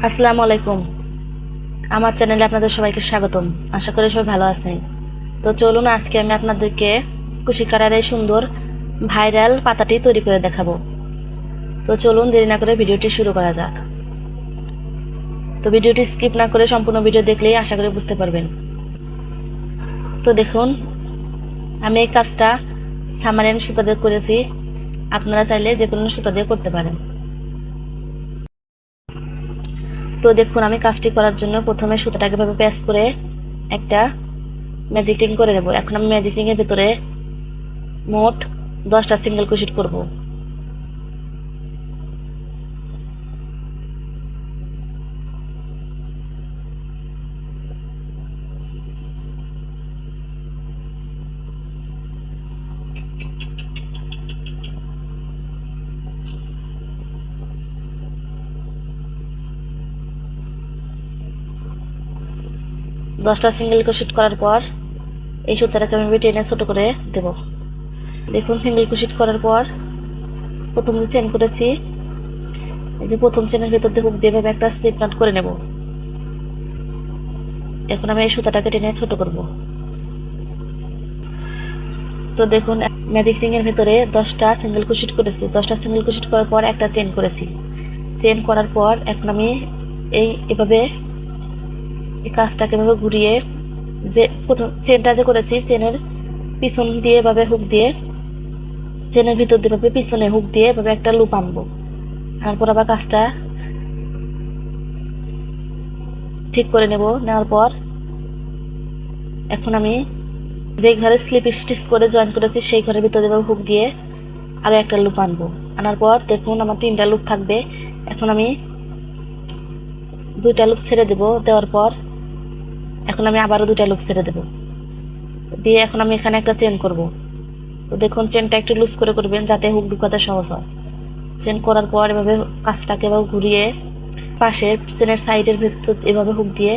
আসসালামু আলাইকুম। আমার চ্যানেলে আপনাদের সবাইকে স্বাগতম। আশা করি সবাই ভালো আছেন। তো চলুন আজকে আমি আপনাদেরকে কুশি কাটার এই সুন্দর ভাইরাল পাতাটি তৈরি করে দেখাবো। তো চলুন দেরি না করে ভিডিওটি শুরু করা যাক। তো ভিডিওটি স্কিপ না করে সম্পূর্ণ ভিডিও দেখলেই আশা করি বুঝতে পারবেন। তো দেখুন, আমি এই কাজটা সামারিয়ান সুতা দিয়ে করেছি। আপনারা চাইলে যে কোনো সুতা দিয়ে করতে পারেন। তো দেখুন, আমি কাজটি করার জন্য প্রথমে সুতাটাকে ভাবে প্যাচ করে একটা ম্যাজিক রিং করে নেব। এখন আমি ম্যাজিক রিং এর ভিতরে মোট 10টা সিঙ্গেল ক্রোশেট করব। দশটা সিঙ্গেল ক্রোশেট করার পর এই সুতাটাকে আমি টেনে ছোট করে দেব। দেখুন, সিঙ্গেল ক্রোশেট করার পর প্রথম যে চেন করেছি, এই যে প্রথম চেনের ভেতর দিয়ে হুক দিয়ে ভাবে একটা স্লিপ নট করে নেব। এখন আমি এই সুতাটাকে টেনে ছোট করব। তো দেখুন, ম্যাজিক রিং এর ভেতরে 10টা সিঙ্গেল ক্রোশেট করেছি। 10টা সিঙ্গেল ক্রোশেট করার পর একটা চেন করেছি। চেন করার পর এখন আমি এভাবে এই কাজটাকে এভাবে ঘুরিয়ে, যে প্রথম চেনটা যে করেছি চেনের পিছন দিয়ে এভাবে হুক দিয়ে, চেনের ভিতর দিয়ে এভাবে পিছনে হুক দিয়ে এভাবে একটা লুপ আনবো। তারপর আবার কাজটা ঠিক করে নেব। নেওয়ার পর এখন আমি যে ঘরে স্লিপ স্টিচ করে জয়েন করেছি সেই ঘরের ভিতরে এভাবে হুক দিয়ে আরো একটা লুপ আনবো। আনার পর দেখুন, আমার 3টা লুপ থাকবে। এখন আমি 2টা লুপ ছেড়ে দেব। দেওয়ার পর এখন আমি আবারও 2টা লুপ ছেড়ে দেব। দিয়ে এখন আমি এখানে একটা চেন করব। তো দেখুন, চেনটা একটু লুজ করে করবেন যাতে হুক ঢুকাতে সহজ হয়। চেন করার পর এভাবে কাজটাকে এভাবে ঘুরিয়ে পাশে চেনের সাইডের ভেতর এভাবে হুক দিয়ে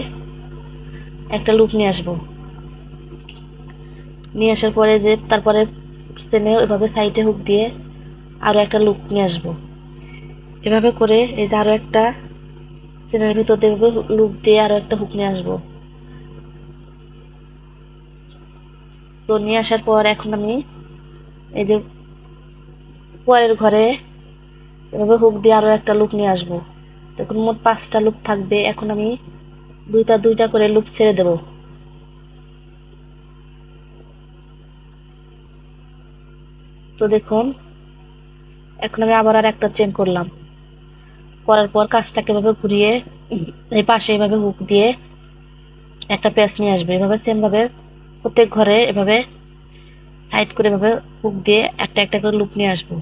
একটা লুপ নিয়ে আসবো। নিয়ে আসার পরে যে তারপরে চেনে এভাবে সাইডে হুক দিয়ে আরো একটা লুপ নিয়ে আসবো। এভাবে করে এই যে আরো একটা চেনের ভিতর দিয়ে লুপ দিয়ে আরো একটা হুক নিয়ে আসবো। তো নিয়ে আসার পর এখন আমি এই যে পরের ঘরে এভাবে হুক দিয়ে আরো একটা লুপ নিয়ে আসবো। তখন মোট 5টা লুপ থাকবে। এখন আমি দুইটা দুইটা করে লুপ ছেড়ে দেব। তো দেখুন, এখন আমি আবার আর একটা চেন করলাম। করার পর কাজটাকে এভাবে ঘুরিয়ে এই পাশে এভাবে হুক দিয়ে একটা প্যাচ নিয়ে আসবে। এভাবে সেম ভাবে প্রত্যেক ঘরে এভাবে সাইড করে এভাবে হুক দিয়ে একটা একটা করে লুপ নিয়ে আসবো।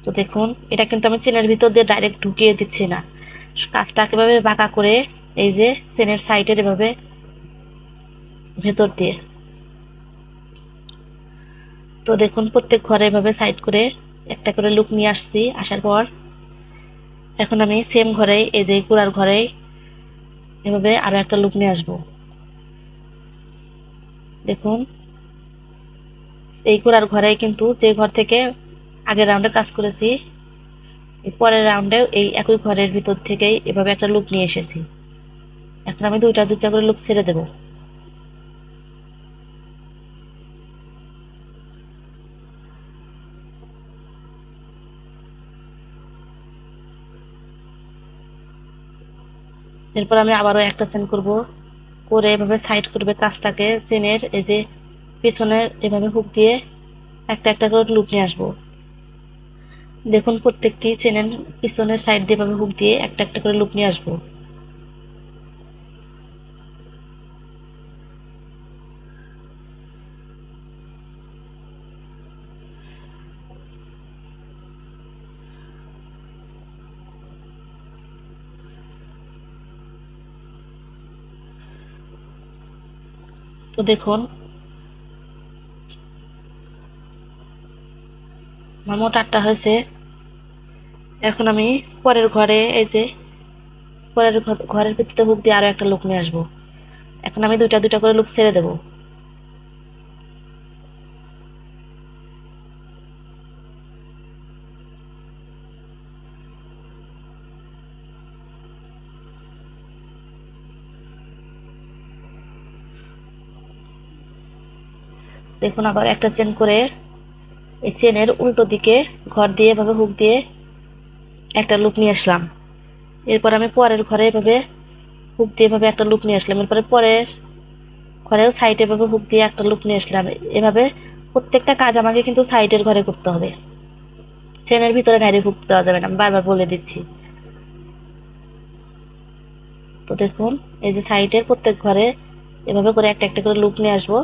তো দেখুন, এটা কিন্তু আমি চেনের ভিতর দিয়ে ডাইরেক্ট ঢুকিয়ে দিচ্ছি না। কাজটাকে এভাবে বাঁকা করে এই যে চেনের সাইডের এভাবে ভেতর দিয়ে, তো দেখুন প্রত্যেক ঘরে এভাবে সাইড করে একটা করে লুপ নিয়ে আসছি। আসার পর এখন আমি সেম ঘরে এই যে কুড়ার ঘরে এভাবে আরো একটা লুপ নিয়ে আসবো। দেখুন, এই কুড়ার ঘরে কিন্তু যে ঘর থেকে আগের রাউন্ডে কাজ করেছি, এই পরের রাউন্ডে এই একই ঘরের ভিতর থেকেই এভাবে একটা লুপ নিয়ে এসেছি। এখন আমি দুইটা দুইটা করে লুপ ছেড়ে দেব। এরপর আমি আবারও একটা চেন করব, করে এভাবে সাইড করবে কাজটাকে চেনের এই যে পিছনে এভাবে হুক দিয়ে একটা একটা করে লুপ নিয়ে আসবো। দেখুন, প্রত্যেকটি চেনের পিছনের সাইড দিয়ে এভাবে হুক দিয়ে একটা একটা করে লুপ নিয়ে আসবো। তো দেখুন, আমার মোট 8টা হয়েছে। এখন আমি পরের ঘরে এই যে পরের ঘরের ভিতরে হুক দিয়ে আরো একটা লুপ নিয়ে আসবো। এখন আমি দুইটা দুইটা করে লুপ ছেড়ে দেব। দেখুন আবার একটা চেন করে এই চেনের উল্টো দিকে ঘর দিয়ে এভাবে হুক দিয়ে একটা লুপ নিয়ে আসলাম। এরপর আমি পরের ঘরে এভাবে হুক দিয়ে এভাবে একটা লুপ নিয়ে আসলাম। এরপরে পরের ঘরেও সাইডে এভাবে হুক দিয়ে একটা লুপ নিয়ে আসলাম। এভাবে প্রত্যেকটা কাজ আমাকে কিন্তু সাইডের ঘরে করতে হবে, চেনের ভিতরে ডাইরেক্ট হুক দেওয়া যাবে না, আমি বারবার বলে দিচ্ছি। তো দেখুন এই যে সাইডের প্রত্যেক ঘরে এভাবে করে একটা একটা করে লুপ নিয়ে আসবো।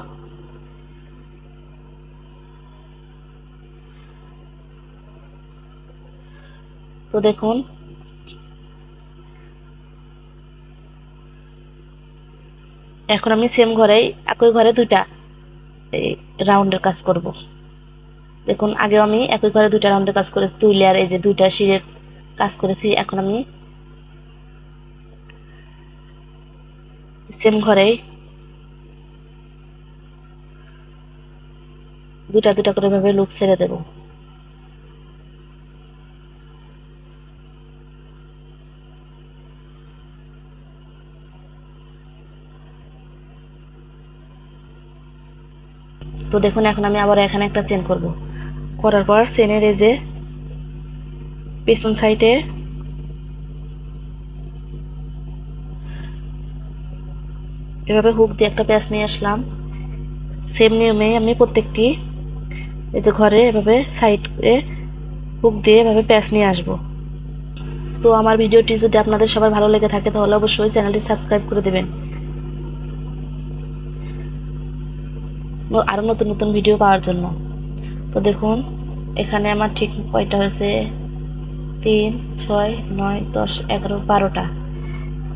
তো দেখুন এখন আমি সেম ঘরেই একই ঘরে দুইটা এই রাউন্ডের কাজ করব। দেখুন আগেও আমি একই ঘরে দুইটা রাউন্ডের কাজ করে 2 লেয়ার এই যে দুইটা সিঁড়ির কাজ করেছি। এখন আমি সেম ঘরেই দুইটা দুইটা করে ভাবে লুপ ছেড়ে দেব। তো দেখুন এখন আমি আবার এখানে একটা চেন করব, করার পর চেনের এই যে পেছন সাইডে এভাবে হুক দিয়ে একটা প্যাচ নিয়ে আসলাম। সেম নিয়মে আমি প্রত্যেকটি এই যে ঘরে এভাবে সাইডে হুক দিয়ে এভাবে প্যাচ নিয়ে আসব। তো আমার ভিডিওটি যদি আপনাদের সবার ভালো লেগে থাকে তাহলে অবশ্যই চ্যানেলটি সাবস্ক্রাইব করে দেবেন আরো নতুন নতুন ভিডিও পাওয়ার জন্য। তো দেখুন এখানে আমার ঠিক কয়টা হয়েছে, 3, 6, 9, 10, 11, 12টা।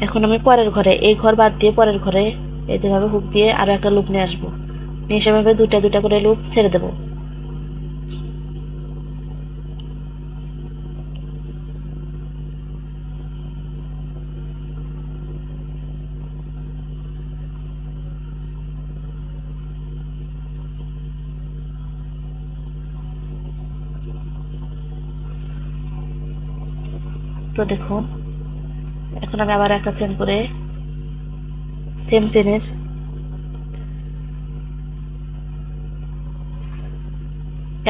এখন আমি পরের ঘরে এই ঘর বাদ দিয়ে পরের ঘরে এই যেভাবে হুক দিয়ে আরো একটা লুপ নিয়ে আসবো, নিয়ে সেভাবে দুইটা দুইটা করে লুপ ছেড়ে দেবো। তো দেখুন এখন আমি আবার একটা চেন করে সেম চেনের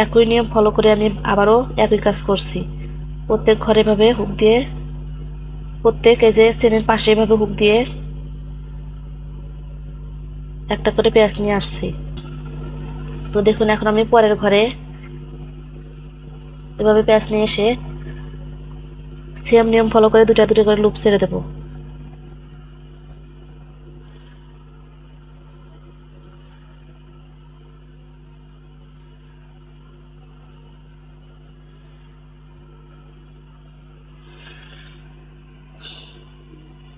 একই নিয়ম ফলো করে আমি আবারও একই কাজ করছি। প্রত্যেক ঘরে ভাবে হুক দিয়ে প্রত্যেক এই যে চেনের পাশে এভাবে হুক দিয়ে একটা করে পেঁয়াজ নিয়ে আসছি। তো দেখুন এখন আমি পরের ঘরে এভাবে পেঁয়াজ নিয়ে এসে সেম নিয়ম ফলো করে দুটা দুটো করে লুপ ছেড়ে দেবো।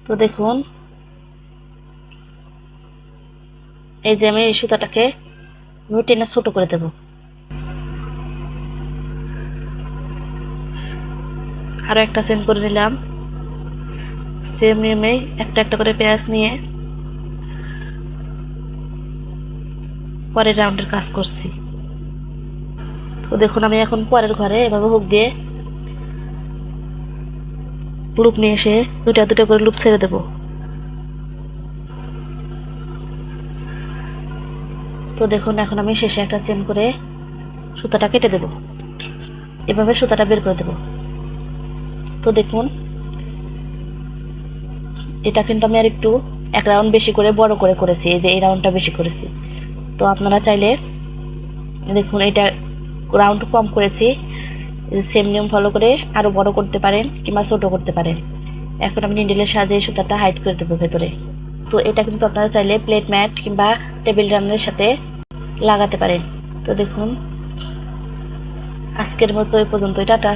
তো দেখুন এই যে আমি এই সুতাটাকে টেনে ছোট করে দেব। আরো একটা চেন করে নিলাম। সেম নিয়মে একটা একটা করে পেঁয়াজ নিয়ে পরের রাউন্ডের কাজ করছি। তো দেখুন আমি এখন পরের ঘরে এভাবে হুক দিয়ে লুপ নিয়ে এসে দুটা দুটা করে লুপ ছেড়ে দেব। তো দেখুন এখন আমি শেষে একটা চেন করে সুতাটা কেটে দেব, এভাবে সুতাটা বের করে দেব। তো দেখুন এটা কিন্তু আমি আর একটু এক রাউন্ড বেশি করে বড় করে করেছি, এই যে এই রাউন্ডটা বেশি করেছি। তো আপনারা চাইলে দেখুন এটা রাউন্ড কম করেছি, সেম নিয়ম ফলো করে আরো বড় করতে পারেন কিংবা ছোট করতে পারেন। এখন আমি নিডলের সাহায্যে সুতাটা হাইড করে দেবো ভেতরে। তো এটা কিন্তু আপনারা চাইলে প্লেট ম্যাট কিংবা টেবিল রানারের সাথে লাগাতে পারেন। তো দেখুন আজকের মতো এই পর্যন্তই, টাটা।